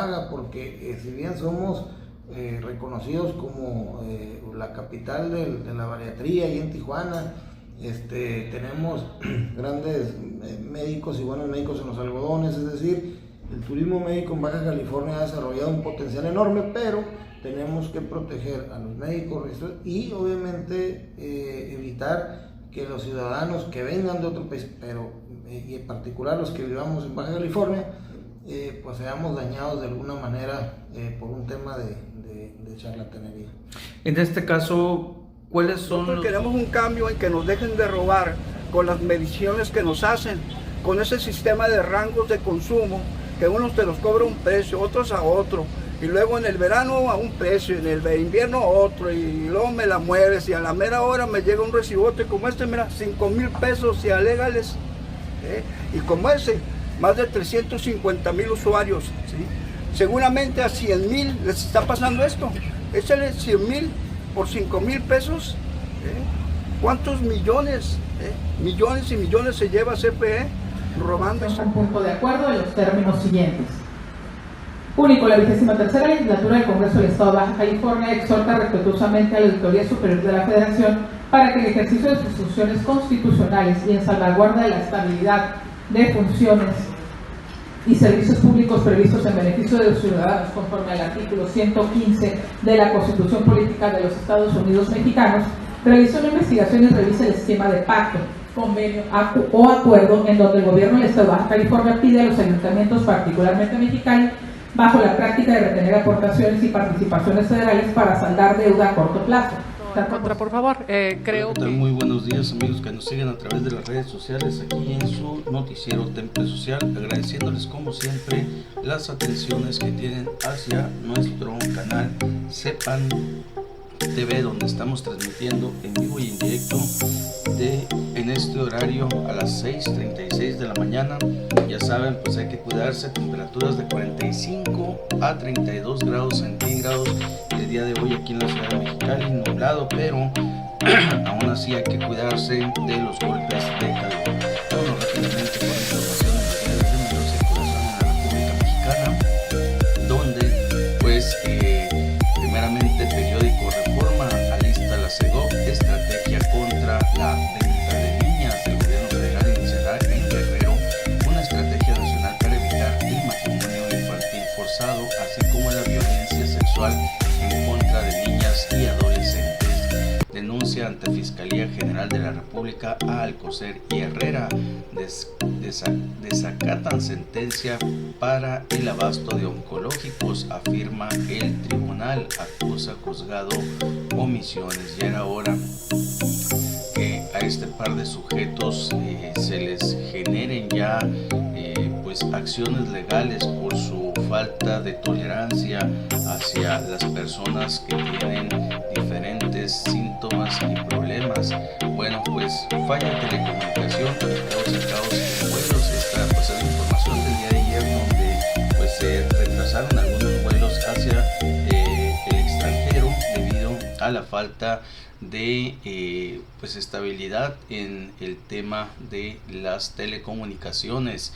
Baja, porque si bien somos reconocidos como la capital de la bariatría y en Tijuana, tenemos grandes médicos y buenos médicos en los algodones, es decir, el turismo médico en Baja California ha desarrollado un potencial enorme, pero tenemos que proteger a los médicos y obviamente evitar que los ciudadanos que vengan de otro país, pero y en particular los que vivamos en Baja California, pues seamos dañados de alguna manera por un tema de charlatanería. En este caso, ¿cuáles son Nosotros queremos un cambio en que nos dejen de robar con las mediciones que nos hacen, con ese sistema de rangos de consumo, que unos te los cobra un precio, otros a otro, y luego en el verano a un precio, en el invierno a otro, y luego me la mueves, y a la mera hora me llega un recibote como mira, 5,000 pesos y alegales, y como ese, más de 350,000 usuarios, ¿sí? Seguramente a 100,000 les está pasando esto. Échale 100,000 por 5,000 pesos. ¿Cuántos millones? Millones y millones se lleva CFE robando. Un punto de acuerdo en los términos siguientes. Único, la 23ª legislatura del Congreso del Estado de Baja California exhorta respetuosamente a la Auditoría Superior de la Federación para que el ejercicio de sus funciones constitucionales y en salvaguarda de la estabilidad de funciones y servicios públicos previstos en beneficio de los ciudadanos conforme al artículo 115 de la Constitución Política de los Estados Unidos Mexicanos, realice una investigación y revise el esquema de pacto, convenio o acuerdo en donde el gobierno del Estado de Baja California pide a los ayuntamientos, particularmente Mexicali, bajo la práctica de retener aportaciones y participaciones federales para saldar deuda a corto plazo. Contra, por favor, creo que... Muy buenos días, amigos que nos siguen a través de las redes sociales aquí en su noticiero Temple Social, agradeciéndoles como siempre las atenciones que tienen hacia nuestro canal Sepan TV, donde estamos transmitiendo en vivo y en directo en este horario a las 6:36 de la mañana. Ya saben, pues hay que cuidarse, temperaturas de 45 a 32 grados centígrados el día de hoy aquí en la ciudad de Mexicali, nublado, pero aún así hay que cuidarse de los golpes de calor. Vámonos rápidamente con información de menor circulación en la República Mexicana, donde pues primeramente periódico Reforma alista la CEGOP estrategia contra la venta de niñas. El gobierno federal iniciará en Guerrero una estrategia nacional para evitar el matrimonio infantil forzado, así como la violencia sexual en contra de niñas y adolescentes. Denuncia ante Fiscalía General de la República a Alcocer y Herrera. Desacatan sentencia para el abasto de oncológicos, afirma el tribunal, acusa juzgado omisiones. Ya era hora que a este par de sujetos se les generen ya pues acciones legales por su falta de tolerancia hacia las personas que tienen diferentes síntomas y problemas. Bueno, pues falla de telecomunicación, caos en vuelos. Esta pues es la información del día de ayer, donde pues se retrasaron algunos vuelos hacia el extranjero debido a la falta de pues estabilidad en el tema de las telecomunicaciones.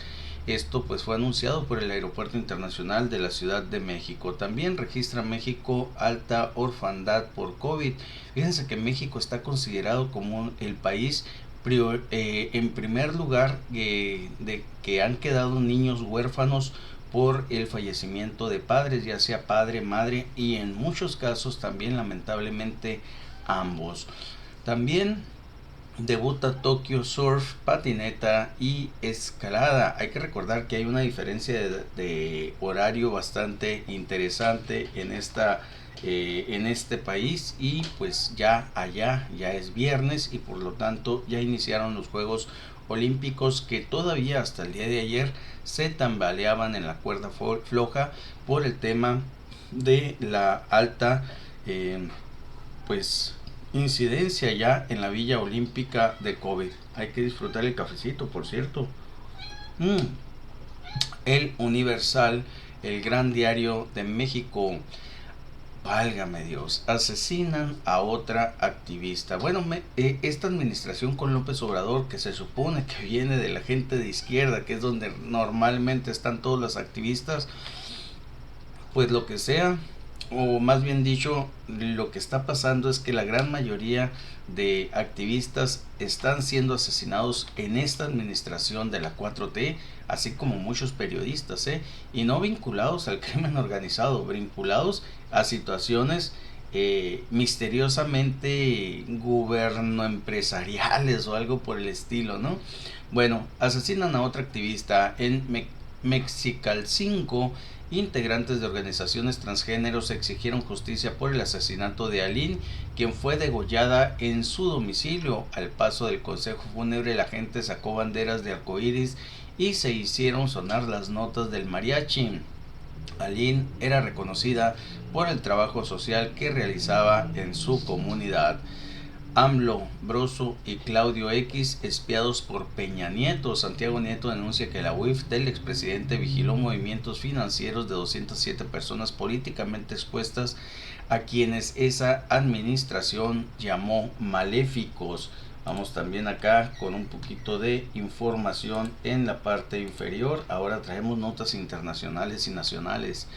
Esto pues fue anunciado por el Aeropuerto Internacional de la Ciudad de México. También registra México alta orfandad por COVID. Fíjense que México está considerado como el país en primer lugar de que han quedado niños huérfanos por el fallecimiento de padres, ya sea padre, madre y en muchos casos también lamentablemente ambos. También debuta Tokyo Surf, patineta y escalada. Hay que recordar que hay una diferencia de horario bastante interesante en este país, y pues ya allá ya es viernes y por lo tanto ya iniciaron los Juegos Olímpicos, que todavía hasta el día de ayer se tambaleaban en la cuerda floja por el tema de la alta pues incidencia ya en la Villa Olímpica de COVID. Hay que disfrutar el cafecito, por cierto. El Universal, el gran diario de México. Válgame Dios, asesinan a otra activista. Bueno, esta administración con López Obrador, que se supone que viene de la gente de izquierda, que es donde normalmente están todos los activistas, pues lo que sea, o más bien dicho, lo que está pasando es que la gran mayoría de activistas están siendo asesinados en esta administración de la 4T, así como muchos periodistas, y no vinculados al crimen organizado, vinculados a situaciones misteriosamente gubierno-empresariales o algo por el estilo, ¿no? Bueno, asesinan a otra activista en Mexicalcingo. Integrantes de organizaciones transgéneros exigieron justicia por el asesinato de Aline, quien fue degollada en su domicilio. Al paso del consejo fúnebre, la gente sacó banderas de arcoíris y se hicieron sonar las notas del mariachi. Aline era reconocida por el trabajo social que realizaba en su comunidad. AMLO, Broso y Claudio X espiados por Peña Nieto. Santiago Nieto denuncia que la UIF del expresidente vigiló movimientos financieros de 207 personas políticamente expuestas a quienes esa administración llamó maléficos. Vamos también acá con un poquito de información en la parte inferior. Ahora traemos notas internacionales y nacionales.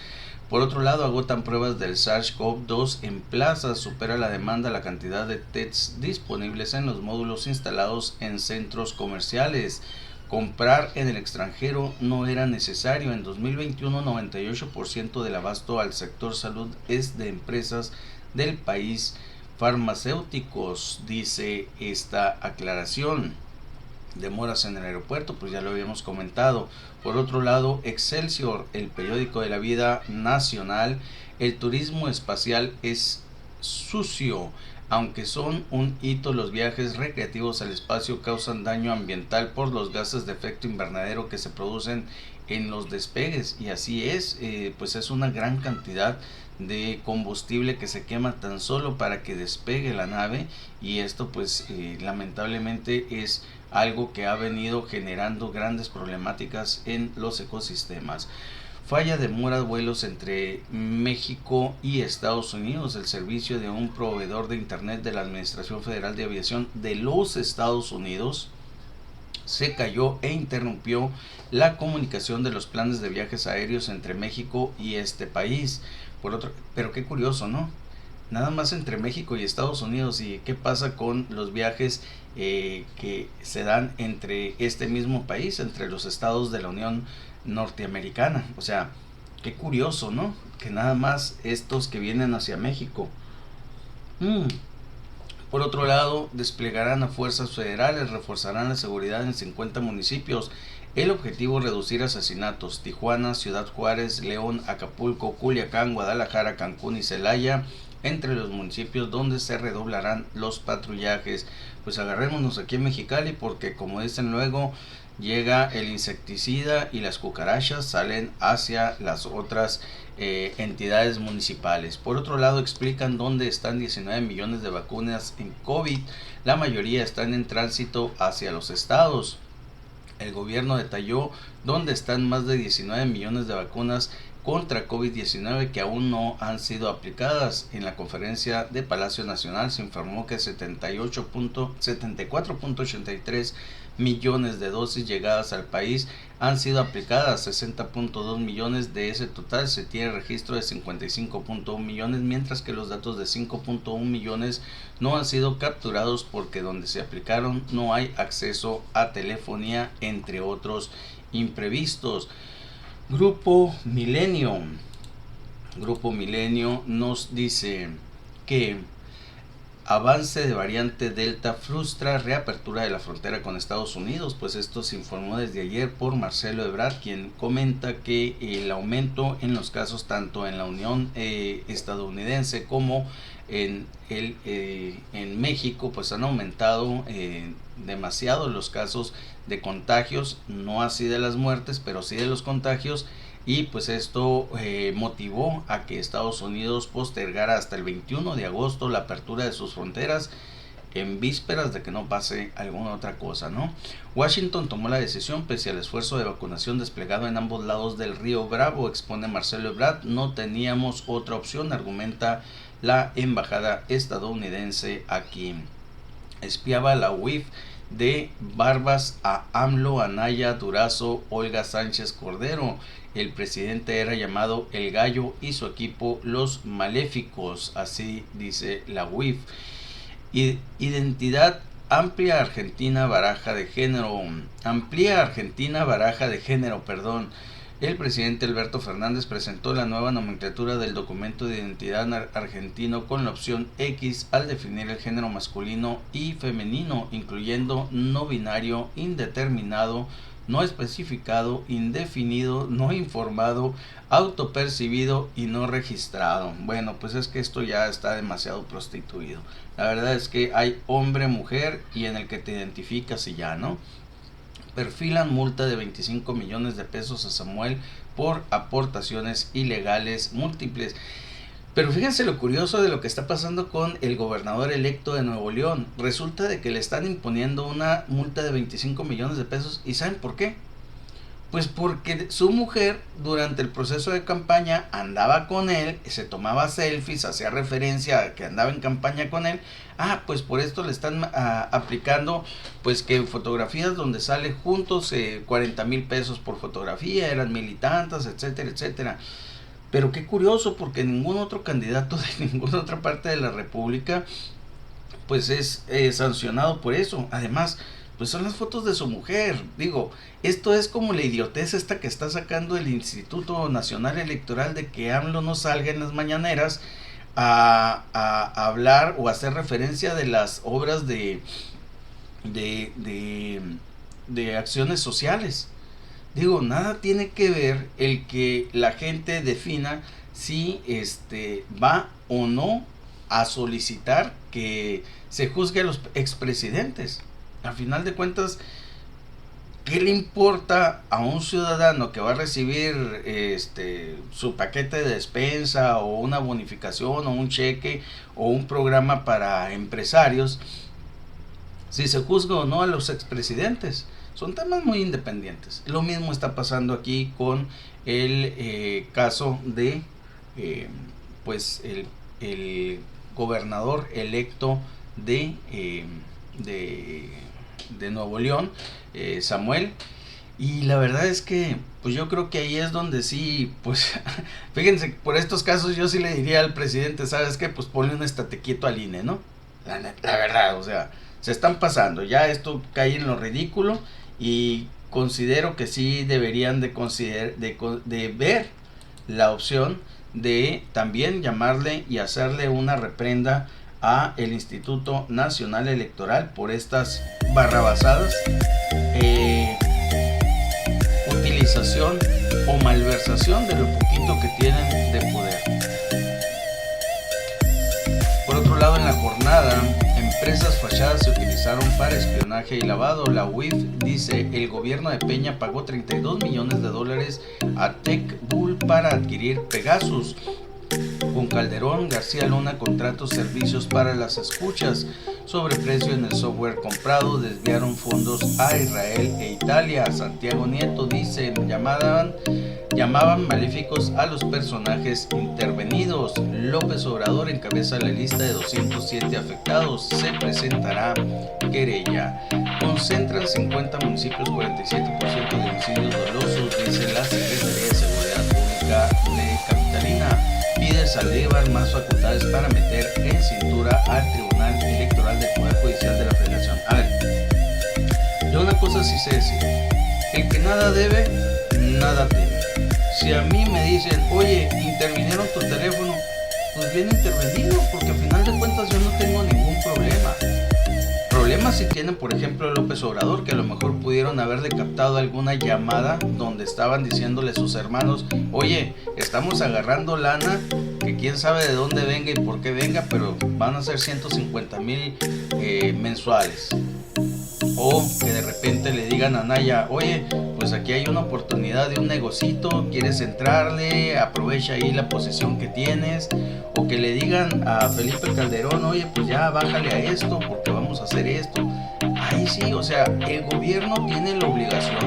Por otro lado, agotan pruebas del SARS-CoV-2 en plazas, supera la demanda la cantidad de tests disponibles en los módulos instalados en centros comerciales. Comprar en el extranjero no era necesario. En 2021, 98% del abasto al sector salud es de empresas del país farmacéuticos, dice esta aclaración. Demoras en el aeropuerto, pues ya lo habíamos comentado. Por otro lado, Excelsior, el periódico de la vida nacional, el turismo espacial es sucio. Aunque son un hito, los viajes recreativos al espacio causan daño ambiental por los gases de efecto invernadero que se producen en los despegues, y así es, pues es una gran cantidad de combustible que se quema tan solo para que despegue la nave, y esto pues lamentablemente es algo que ha venido generando grandes problemáticas en los ecosistemas. Falla demora vuelos entre México y Estados Unidos. El servicio de un proveedor de internet de la Administración Federal de Aviación de los Estados Unidos se cayó e interrumpió la comunicación de los planes de viajes aéreos entre México y este país. Pero qué curioso, ¿no? Nada más entre México y Estados Unidos. ¿Y qué pasa con los viajes que se dan entre este mismo país, entre los estados de la Unión Norteamericana? O sea, qué curioso, ¿no? Que nada más estos que vienen hacia México. Por otro lado, desplegarán a fuerzas federales, reforzarán la seguridad en 50 municipios. El objetivo: reducir asesinatos. Tijuana, Ciudad Juárez, León, Acapulco, Culiacán, Guadalajara, Cancún y Celaya, entre los municipios donde se redoblarán los patrullajes. Pues agarrémonos aquí en Mexicali, porque como dicen luego, llega el insecticida y las cucarachas salen hacia las otras entidades municipales. Por otro lado, explican dónde están 19 millones de vacunas en COVID. La mayoría están en tránsito hacia los estados. El gobierno detalló dónde están más de 19 millones de vacunas contra COVID-19 que aún no han sido aplicadas. En la conferencia de Palacio Nacional se informó que 74.83 millones de dosis llegadas al país han sido aplicadas. 60.2 millones de ese total se tiene registro de 55.1 millones, mientras que los datos de 5.1 millones no han sido capturados porque donde se aplicaron no hay acceso a telefonía, entre otros imprevistos. Grupo Milenio nos dice que avance de variante Delta frustra reapertura de la frontera con Estados Unidos. Pues esto se informó desde ayer por Marcelo Ebrard, quien comenta que el aumento en los casos tanto en la Unión estadounidense como en México, pues han aumentado demasiado los casos de contagios, no así de las muertes, pero sí de los contagios. Y pues esto motivó a que Estados Unidos postergara hasta el 21 de agosto la apertura de sus fronteras, en vísperas de que no pase alguna otra cosa, ¿no? Washington tomó la decisión pese al esfuerzo de vacunación desplegado en ambos lados del río Bravo, expone Marcelo Ebrard. No teníamos otra opción, argumenta la embajada estadounidense aquí. Espiaba la UIF de barbas a AMLO, Anaya, Durazo, Olga Sánchez Cordero. El presidente era llamado El Gallo y su equipo Los Maléficos, así dice la UIF. Identidad amplía Argentina baraja de género. Amplía Argentina baraja de género, perdón. El presidente Alberto Fernández presentó la nueva nomenclatura del documento de identidad argentino con la opción X al definir el género masculino y femenino, incluyendo no binario, indeterminado, no especificado, indefinido, no informado, autopercibido y no registrado. Bueno, pues es que esto ya está demasiado prostituido. La verdad es que hay hombre, mujer y en el que te identificas y ya, ¿no? Perfilan multa de 25 millones de pesos a Samuel por aportaciones ilegales múltiples. Pero fíjense lo curioso de lo que está pasando con el gobernador electo de Nuevo León. Resulta de que le están imponiendo una multa de 25 millones de pesos. ¿Y saben por qué? Pues porque su mujer durante el proceso de campaña andaba con él, se tomaba selfies, hacía referencia a que andaba en campaña con él. Pues por esto le están aplicando pues que fotografías donde sale juntos, 40,000 pesos por fotografía, eran 1,000 y tantas, etcétera, etcétera. Pero qué curioso, porque ningún otro candidato de ninguna otra parte de la república pues es sancionado por eso. Además, pues son las fotos de su mujer. Digo, esto es como la idiotez esta que está sacando el Instituto Nacional Electoral de que AMLO no salga en las mañaneras a hablar o hacer referencia de las obras de acciones sociales. Digo, nada tiene que ver el que la gente defina si va o no a solicitar que se juzgue a los expresidentes. Al final de cuentas, ¿qué le importa a un ciudadano que va a recibir su paquete de despensa o una bonificación o un cheque o un programa para empresarios si se juzga o no a los expresidentes? Son temas muy independientes. Lo mismo está pasando aquí con el caso de el gobernador electo de Nuevo León, Samuel. Y la verdad es que pues yo creo que ahí es donde sí, pues fíjense, por estos casos yo sí le diría al presidente, ¿sabes qué? Pues ponle un estate quieto al INE, ¿no? La verdad, o sea, se están pasando, ya esto cae en lo ridículo y considero que sí deberían de ver la opción de también llamarle y hacerle una reprenda a el Instituto Nacional Electoral por estas barrabasadas, utilización o malversación de lo poquito que tienen de poder. Por otro lado, en la jornada, empresas fachadas se utilizaron para espionaje y lavado. La UIF dice el gobierno de Peña pagó $32 millones a TechBull para adquirir Pegasus. Con Calderón, García Luna contrató servicios para las escuchas. Sobreprecio en el software comprado, desviaron fondos a Israel e Italia. Santiago Nieto dice, llamaban maléficos a los personajes intervenidos. López Obrador encabeza la lista de 207 afectados. Se presentará querella. Concentran 50 municipios 47% de homicidios dolosos, dice la Secretaría de Seguridad Pública de Capitalina. Pide Saldívar más facultades para meter en cintura al Tribunal Electoral del Poder Judicial de la Federación. A ver, yo una cosa sí sé decir, el que nada debe, nada teme. Si a mí me dicen, oye, intervinieron tu teléfono, pues bien intervenido, porque al final de cuentas yo no tengo ningún problema. Problemas si tienen, por ejemplo, López Obrador, que a lo mejor pudieron haberle captado alguna llamada donde estaban diciéndole a sus hermanos, oye, estamos agarrando lana, que quién sabe de dónde venga y por qué venga, pero van a ser 150,000 mensuales. O que de repente le digan a Naya, oye, pues aquí hay una oportunidad de un negocito, ¿quieres entrarle? Aprovecha ahí la posición que tienes. O que le digan a Felipe Calderón, oye, pues ya bájale a esto porque vamos a hacer esto. Ahí sí, o sea, el gobierno tiene la obligación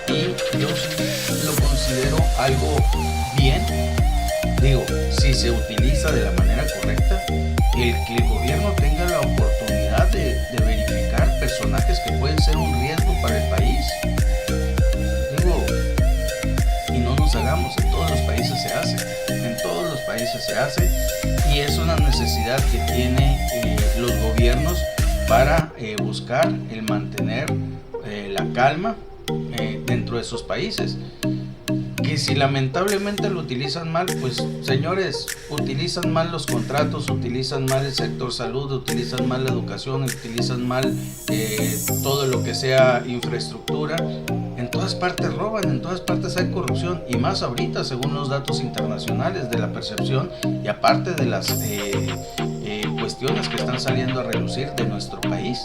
y yo sí lo considero algo bien. Digo, si se utiliza de la manera correcta, el que el gobierno tenga la oportunidad de verificar personajes que países se hace, y es una necesidad que tiene los gobiernos para buscar el mantener la calma dentro de esos países. Que si lamentablemente lo utilizan mal, pues señores, utilizan mal los contratos, utilizan mal el sector salud, utilizan mal la educación, utilizan mal todo lo que sea infraestructura. En todas partes roban, en todas partes hay corrupción, y más ahorita según los datos internacionales de la percepción, y aparte de las cuestiones que están saliendo a relucir de nuestro país.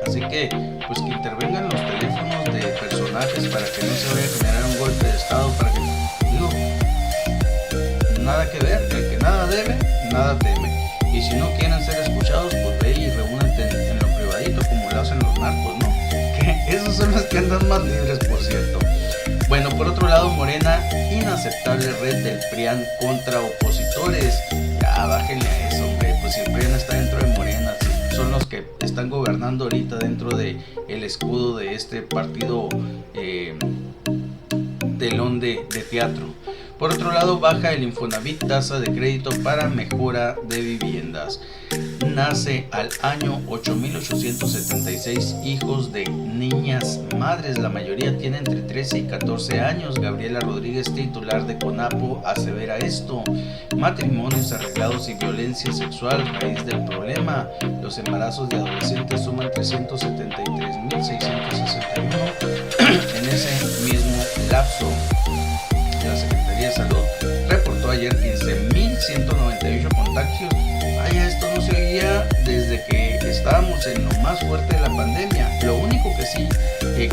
Así que pues que intervengan los teléfonos de personajes para que no se vaya a generar un golpe de estado, para que, digo, nada que ver, el que nada debe, nada teme. Y si no quieren ser escuchados, pues ve y reúnete en lo privadito como lo hacen los narcos, ¿no? Que esos son los que andan más libres, por cierto. Bueno, por otro lado, Morena, inaceptable red del PRIAN contra opositores. Ya bájenle a eso, hombre, pues si el PRIAN está dentro de Morena, sí, son los que están gobernando ahorita dentro de el escudo de este partido telón de teatro. Por otro lado, baja el Infonavit tasa de crédito para mejora de viviendas. Nace al año 8.876 hijos de niñas madres. La mayoría tiene entre 13 y 14 años. Gabriela Rodríguez, titular de CONAPO, asevera esto. Matrimonios arreglados y violencia sexual, raíz del problema. Los embarazos de adolescentes suman 373.661 en ese mismo lapso. La Secretaría de Salud reportó ayer 15.198 contagios. Vaya, esto no se oía desde que estábamos en lo más fuerte de la pandemia. Lo único que sí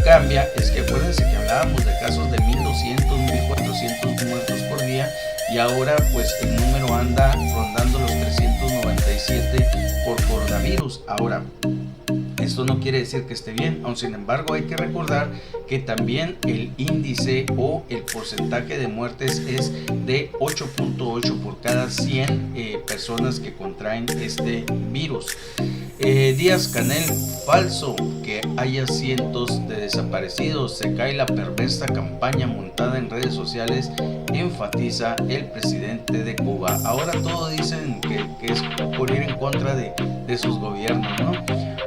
cambia es que acuérdense que hablábamos de casos de 1.200, 1.400 muertos por día, y ahora pues el número anda rondando los 397 por coronavirus. Ahora, esto no quiere decir que esté bien, aun sin embargo hay que recordar que también el índice o el porcentaje de muertes es de 8.8 por cada 100 personas que contraen este virus. Díaz Canel, falso que haya cientos de desaparecidos, se cae la perversa campaña montada en redes sociales, enfatiza el presidente de Cuba. Ahora todos dicen que es por ir en contra de sus gobiernos, ¿no?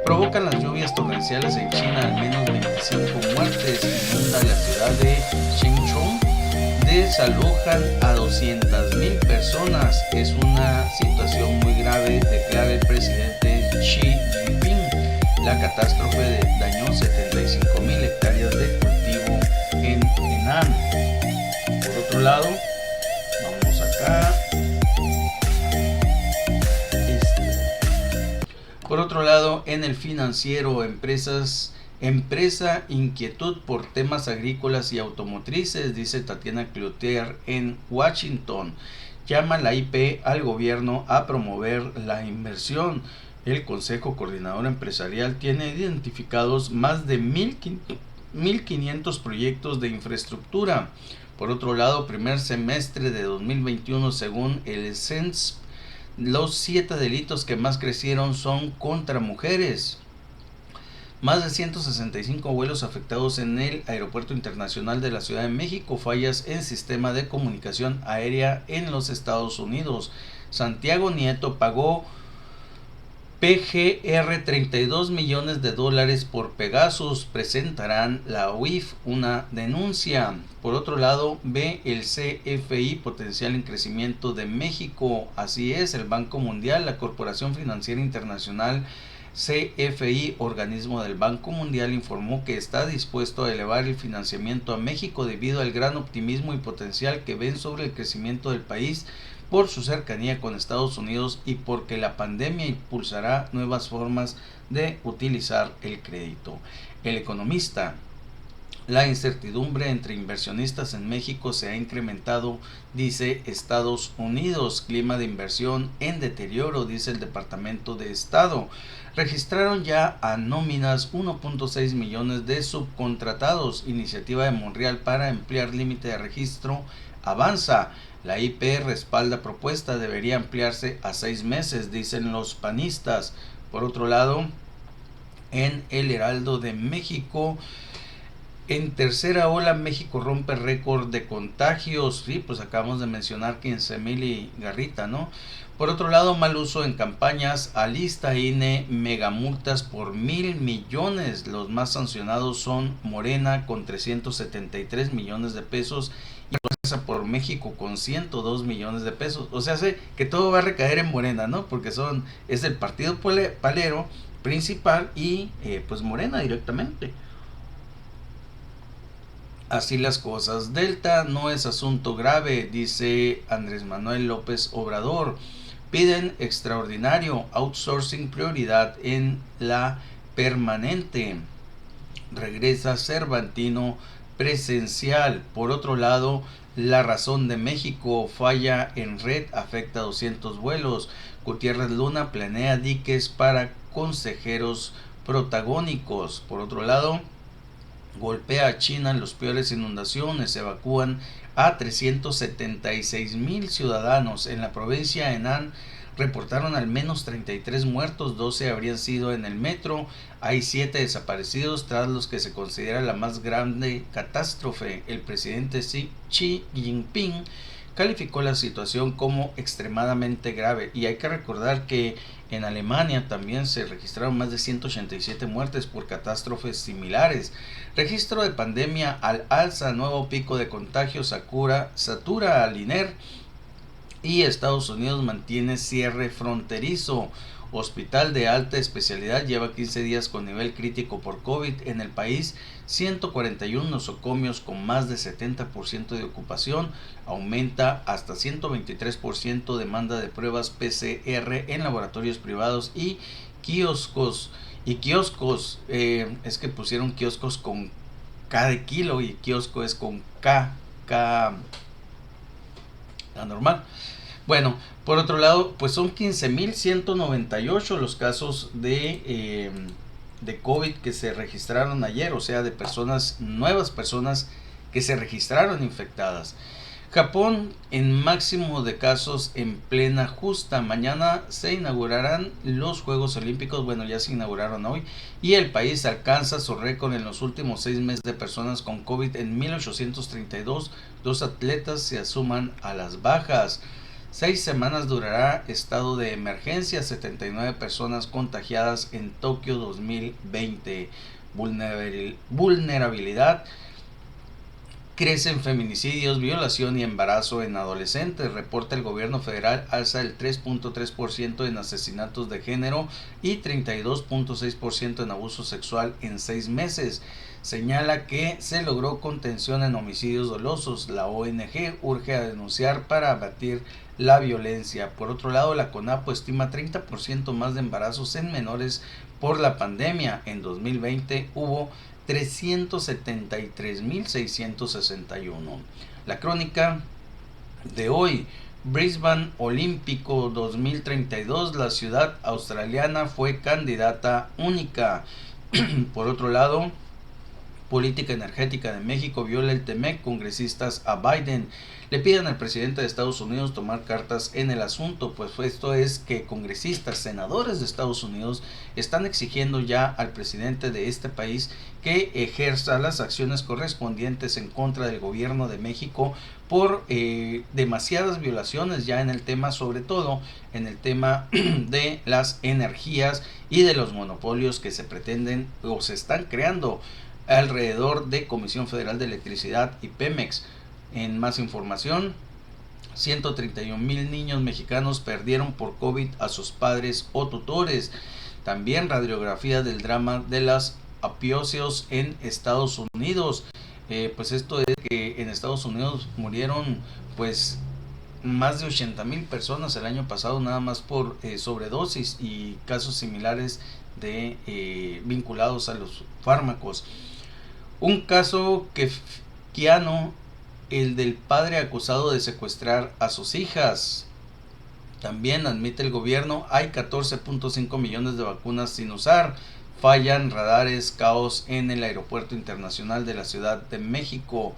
Provocan las lluvias torrenciales en China al menos 25 muertes, inunda la ciudad de Chengchun, desalojan a 200,000 personas. Es una situación muy grave, declara el presidente Xi Jinping. La catástrofe dañó 75,000 hectáreas de cultivo en Henan. Por otro lado, vamos acá. Por otro lado, en el financiero, empresa inquietud por temas agrícolas y automotrices, dice Tatiana Cloutier en Washington. Llama la IP al gobierno a promover la inversión. El Consejo Coordinador Empresarial tiene identificados más de 1.500 proyectos de infraestructura. Por otro lado, primer semestre de 2021, según el CENS, los 7 delitos que más crecieron son contra mujeres. Más de 165 vuelos afectados en el Aeropuerto Internacional de la Ciudad de México, fallas en sistema de comunicación aérea en los Estados Unidos. Santiago Nieto pagó PGR $32 millones por Pegasus, presentarán la UIF una denuncia. Por otro lado, ve el CFI potencial en crecimiento de México. Así es, el Banco Mundial, la Corporación Financiera Internacional, CFI, organismo del Banco Mundial, informó que está dispuesto a elevar el financiamiento a México debido al gran optimismo y potencial que ven sobre el crecimiento del país por su cercanía con Estados Unidos y porque la pandemia impulsará nuevas formas de utilizar el crédito. El Economista: la incertidumbre entre inversionistas en México se ha incrementado, dice Estados Unidos. Clima de inversión en deterioro, dice el Departamento de Estado. Registraron ya a nóminas 1.6 millones de subcontratados. Iniciativa de Monreal para ampliar límite de registro avanza. La IP respalda propuesta, debería ampliarse a 6 meses, dicen los panistas. Por otro lado, en El Heraldo de México, En tercera ola, México rompe récord de contagios. Sí, pues acabamos de mencionar 15,000 y garrita, ¿no? Por otro lado, mal uso en campañas, alista INE megamultas por 1,000 millones. Los más sancionados son Morena con 373 millones de pesos y Fuerza por México con 102 millones de pesos. O sea, sé que todo va a recaer en Morena, ¿no? Porque es el partido palero principal y pues Morena directamente. Así las cosas. Delta no es asunto grave, dice Andrés Manuel López Obrador. Piden extraordinario outsourcing, prioridad en la permanente. Regresa Cervantino presencial. Por otro lado, La Razón de México, falla en red, afecta a 200 vuelos. Gutiérrez Luna planea diques para consejeros protagónicos. Por otro lado, golpea a China en los peores inundaciones, evacúan a 376,000 ciudadanos. En la provincia de Henan reportaron al menos 33 muertos, 12 habrían sido en el metro, hay 7 desaparecidos tras los que se considera la más grande catástrofe. El presidente Xi Jinping calificó la situación como extremadamente grave y hay que recordar que en Alemania también se registraron más de 187 muertes por catástrofes similares. Registro de pandemia al alza, nuevo pico de contagios, satura al INER y Estados Unidos mantiene cierre fronterizo. Hospital de alta especialidad lleva 15 días con nivel crítico por COVID en el país, 141 nosocomios con más de 70% de ocupación, aumenta hasta 123% demanda de pruebas PCR en laboratorios privados y kioscos. Es que pusieron kioscos con K de kilo y kiosco es con K normal. Bueno, por otro lado, pues son 15,198 los casos de COVID que se registraron ayer, o sea, de nuevas personas que se registraron infectadas. Japón en máximo de casos en plena justa. Mañana se inaugurarán los Juegos Olímpicos, bueno, ya se inauguraron hoy, y el país alcanza su récord en los últimos 6 meses de personas con COVID en 1832. 2 atletas se suman a las bajas. 6 semanas durará estado de emergencia, 79 personas contagiadas en Tokio 2020. Vulnerabilidad. Crecen feminicidios, violación y embarazo en adolescentes. Reporta el gobierno federal alza el 3.3% en asesinatos de género y 32.6% en abuso sexual en 6 meses. Señala que se logró contención en homicidios dolosos. La ONG urge a denunciar para abatir la violencia. Por otro lado, la CONAPO estima 30% más de embarazos en menores por la pandemia. En 2020 hubo 373,661. La crónica de hoy. Brisbane Olímpico 2032, la ciudad australiana fue candidata única. Por otro lado, política energética de México viola el TEMEC, congresistas a Biden le piden al presidente de Estados Unidos tomar cartas en el asunto, pues esto es que congresistas, senadores de Estados Unidos están exigiendo ya al presidente de este país que ejerza las acciones correspondientes en contra del gobierno de México por demasiadas violaciones ya en el tema, sobre todo en el tema de las energías y de los monopolios que se pretenden o se están creando alrededor de Comisión Federal de Electricidad y Pemex. En más información, 131,000 niños mexicanos perdieron por COVID a sus padres o tutores. También radiografía del drama de las opioides en Estados Unidos. Pues esto es que en Estados Unidos murieron pues más de 80,000 personas el año pasado nada más por sobredosis y casos similares de vinculados a los fármacos. Un caso kafkiano, el del padre acusado de secuestrar a sus hijas. También admite el gobierno, hay 14.5 millones de vacunas sin usar. Fallan radares, caos en el aeropuerto internacional de la Ciudad de México.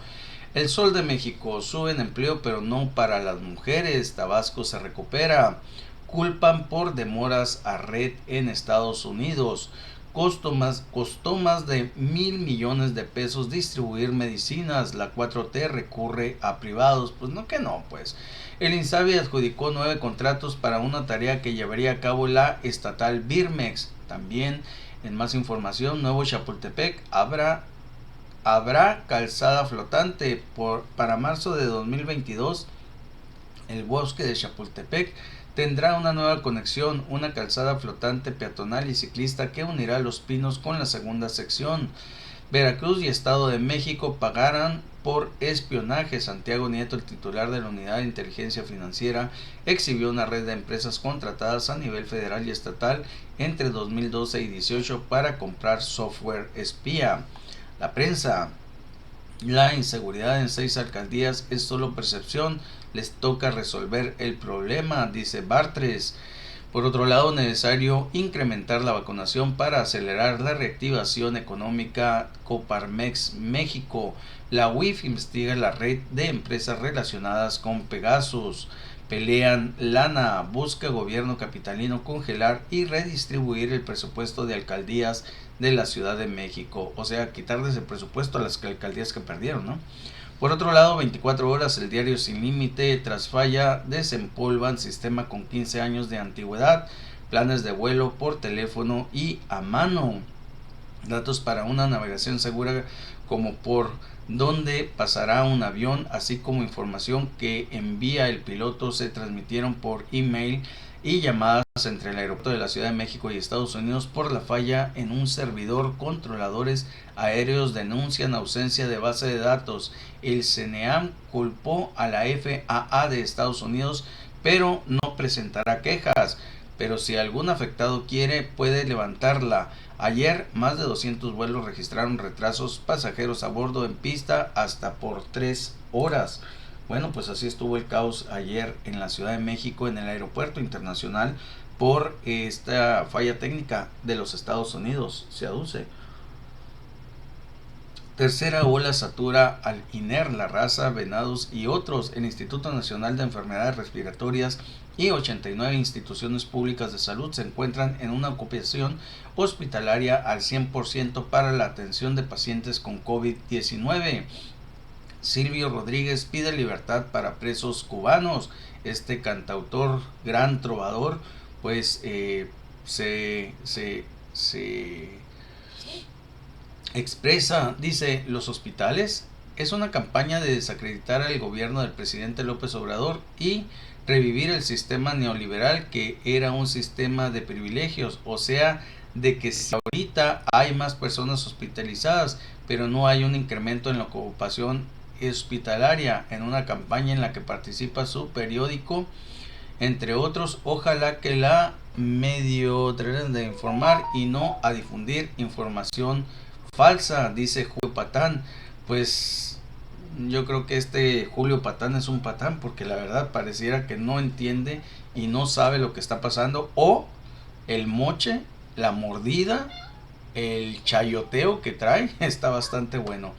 El Sol de México, sube en empleo pero no para las mujeres. Tabasco se recupera. Culpan por demoras a red en Estados Unidos. costó más de 1.000 millones de pesos distribuir medicinas. La 4T recurre a privados. Pues no que no, pues. El INSABI adjudicó 9 contratos para una tarea que llevaría a cabo la estatal Birmex. También, en más información, Nuevo Chapultepec habrá calzada flotante para marzo de 2022. El bosque de Chapultepec tendrá una nueva conexión, una calzada flotante peatonal y ciclista que unirá Los Pinos con la segunda sección. Veracruz y Estado de México pagarán por espionaje. Santiago Nieto, el titular de la Unidad de Inteligencia Financiera, exhibió una red de empresas contratadas a nivel federal y estatal entre 2012 y 2018 para comprar software espía. La prensa. La inseguridad en 6 alcaldías es solo percepción, les toca resolver el problema, dice Bartres. Por otro lado, necesario incrementar la vacunación para acelerar la reactivación económica. Coparmex México. La UIF investiga la red de empresas relacionadas con Pegasus. Pelean lana. Busca gobierno capitalino congelar y redistribuir el presupuesto de alcaldías de la Ciudad de México. O sea, quitarles el presupuesto a las alcaldías que perdieron, ¿no? Por otro lado, 24 horas, el diario Sin Límite. Tras falla, desempolvan sistema con 15 años de antigüedad. Planes de vuelo por teléfono y a mano. Datos para una navegación segura, como por dónde pasará un avión, así como información que envía el piloto, se transmitieron por email y llamadas entre el aeropuerto de la Ciudad de México y Estados Unidos por la falla en un servidor. Controladores aéreos denuncian ausencia de base de datos. El CNEAM culpó a la FAA de Estados Unidos, pero no presentará quejas. Pero si algún afectado quiere, puede levantarla. Ayer, más de 200 vuelos registraron retrasos, pasajeros a bordo en pista hasta por 3 horas. Bueno, pues así estuvo el caos ayer en la Ciudad de México, en el aeropuerto internacional, por esta falla técnica de los Estados Unidos, se aduce. Tercera ola satura al INER, La Raza, Venados y otros. El Instituto Nacional de Enfermedades Respiratorias y 89 instituciones públicas de salud se encuentran en una ocupación hospitalaria al 100% para la atención de pacientes con COVID-19. Silvio Rodríguez pide libertad para presos cubanos. Este cantautor, gran trovador, pues se expresa, dice: los hospitales es una campaña de desacreditar al gobierno del presidente López Obrador y revivir el sistema neoliberal, que era un sistema de privilegios. O sea, de que si ahorita hay más personas hospitalizadas, pero no hay un incremento en la ocupación hospitalaria, en una campaña en la que participa su periódico, entre otros. Ojalá que la medio traten de informar y no a difundir información falsa, dice Julio Patán. Pues yo creo que este Julio Patán es un patán, porque la verdad pareciera que no entiende y no sabe lo que está pasando, o el moche, la mordida, el chayoteo que trae está bastante bueno.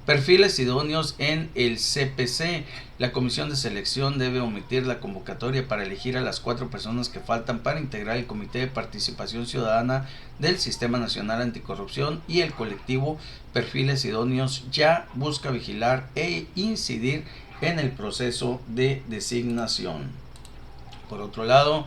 Perfiles idóneos en el CPC. La comisión de selección debe omitir la convocatoria para elegir a las 4 personas que faltan para integrar el Comité de Participación Ciudadana del Sistema Nacional Anticorrupción, y el colectivo Perfiles Idóneos ya busca vigilar e incidir en el proceso de designación. Por otro lado,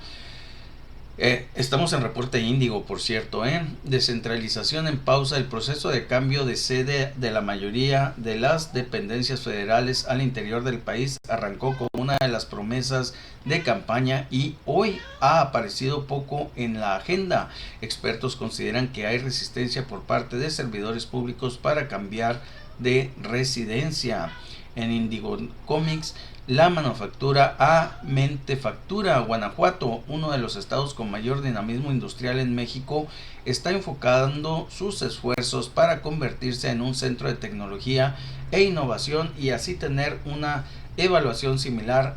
estamos en reporte Índigo, por cierto. Descentralización en pausa. El proceso de cambio de sede de la mayoría de las dependencias federales al interior del país arrancó con una de las promesas de campaña y hoy ha aparecido poco en la agenda. Expertos consideran que hay resistencia por parte de servidores públicos para cambiar de residencia. En Índigo Comics, la manufactura a Mentefactura, Guanajuato, uno de los estados con mayor dinamismo industrial en México, está enfocando sus esfuerzos para convertirse en un centro de tecnología e innovación y así tener una evaluación similar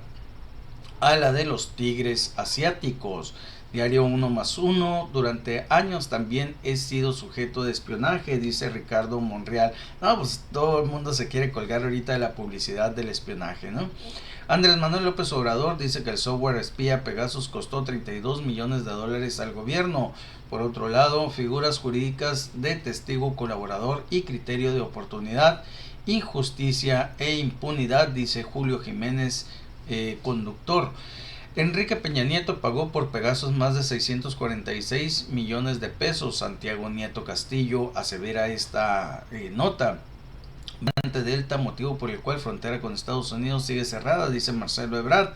a la de los tigres asiáticos. Diario 1+1, durante años también he sido sujeto de espionaje, dice Ricardo Monreal. No, pues todo el mundo se quiere colgar ahorita de la publicidad del espionaje, ¿no? Andrés Manuel López Obrador dice que el software espía Pegasus costó $32 millones al gobierno. Por otro lado, figuras jurídicas de testigo colaborador y criterio de oportunidad, injusticia e impunidad, dice Julio Jiménez, conductor. Enrique Peña Nieto pagó por Pegasus más de 646 millones de pesos. Santiago Nieto Castillo asevera esta nota. Variante Delta, motivo por el cual frontera con Estados Unidos sigue cerrada, dice Marcelo Ebrard.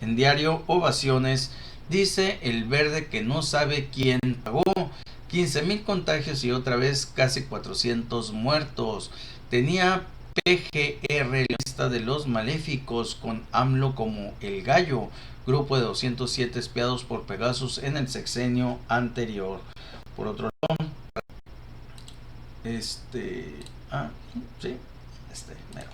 En Diario Ovaciones dice El Verde que no sabe quién pagó. 15,000 contagios y otra vez casi 400 muertos. Tenía PGR la lista de los maléficos con AMLO como el gallo. Grupo de 207 espiados por Pegasus en el sexenio anterior. Por otro lado, mero.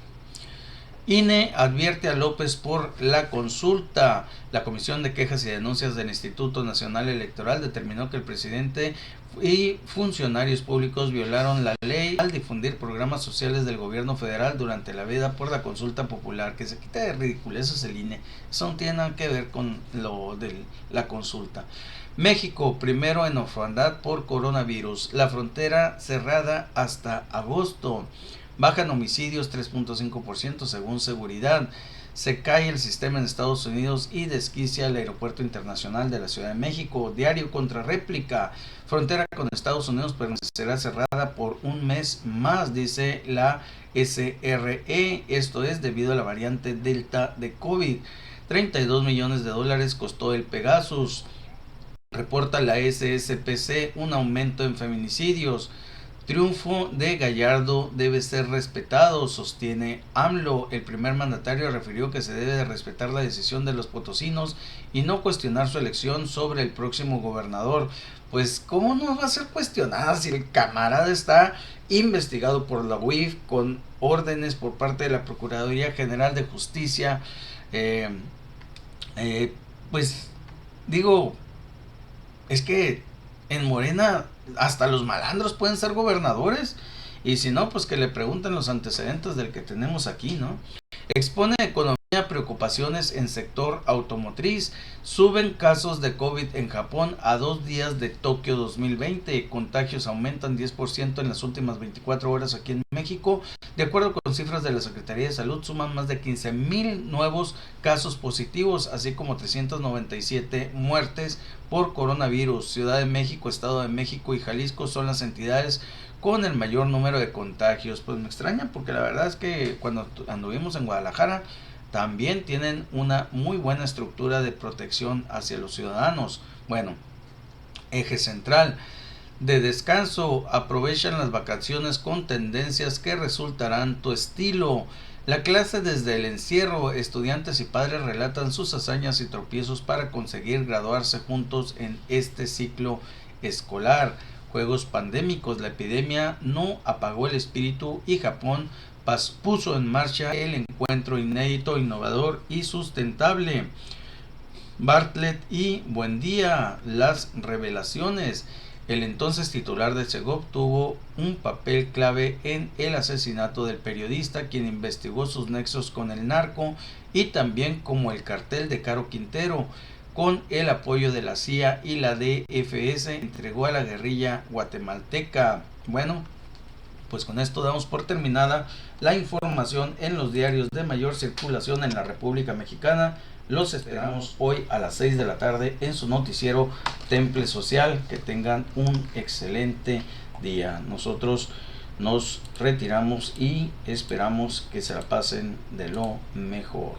INE advierte a López por la consulta. La Comisión de Quejas y Denuncias del Instituto Nacional Electoral determinó que el presidente y funcionarios públicos violaron la ley al difundir programas sociales del gobierno federal durante la veda por la consulta popular. Que se quita de ridiculeces el INE. Eso no tiene nada que ver con lo de la consulta. México, primero en orfandad por coronavirus. La frontera cerrada hasta agosto. Bajan homicidios 3.5% según seguridad. Se cae el sistema en Estados Unidos y desquicia el aeropuerto internacional de la Ciudad de México. Diario contra réplica. Frontera con Estados Unidos permanecerá cerrada por un mes más, dice la SRE. Esto es debido a la variante Delta de COVID. $32 millones costó el Pegasus. Reporta la SSPC un aumento en feminicidios. Triunfo de Gallardo debe ser respetado, sostiene AMLO. El primer mandatario refirió que se debe de respetar la decisión de los potosinos y no cuestionar su elección sobre el próximo gobernador. Pues, ¿cómo no va a ser cuestionada si el camarada está investigado por la UIF con órdenes por parte de la Procuraduría General de Justicia? Pues, digo, es que en Morena hasta los malandros pueden ser gobernadores, y si no, pues que le pregunten los antecedentes del que tenemos aquí, ¿no? Expone economía, preocupaciones en sector automotriz. Suben casos de COVID en Japón a 2 días de Tokio 2020. Contagios aumentan 10% en las últimas 24 horas aquí en México. De acuerdo con cifras de la Secretaría de Salud, suman más de 15,000 nuevos casos positivos, así como 397 muertes por coronavirus. Ciudad de México, Estado de México y Jalisco son las entidades con el mayor número de contagios. Pues me extraña, porque la verdad es que cuando anduvimos en Guadalajara también tienen una muy buena estructura de protección hacia los ciudadanos. Bueno, eje central de descanso. Aprovechan las vacaciones con tendencias que resultarán tu estilo. La clase desde el encierro. Estudiantes y padres relatan sus hazañas y tropiezos para conseguir graduarse juntos en este ciclo escolar. Juegos pandémicos. La epidemia no apagó el espíritu y Japón puso en marcha el encuentro inédito, innovador y sustentable. Bartlett y Buendía, las revelaciones. El entonces titular de Segov tuvo un papel clave en el asesinato del periodista, quien investigó sus nexos con el narco y también como el cartel de Caro Quintero. Con el apoyo de la CIA y la DFS, entregó a la guerrilla guatemalteca. Bueno, pues con esto damos por terminada la información en los diarios de mayor circulación en la República Mexicana. Los esperamos hoy a las 6 de la tarde en su noticiero Temple Social. Que tengan un excelente día. Nosotros nos retiramos y esperamos que se la pasen de lo mejor.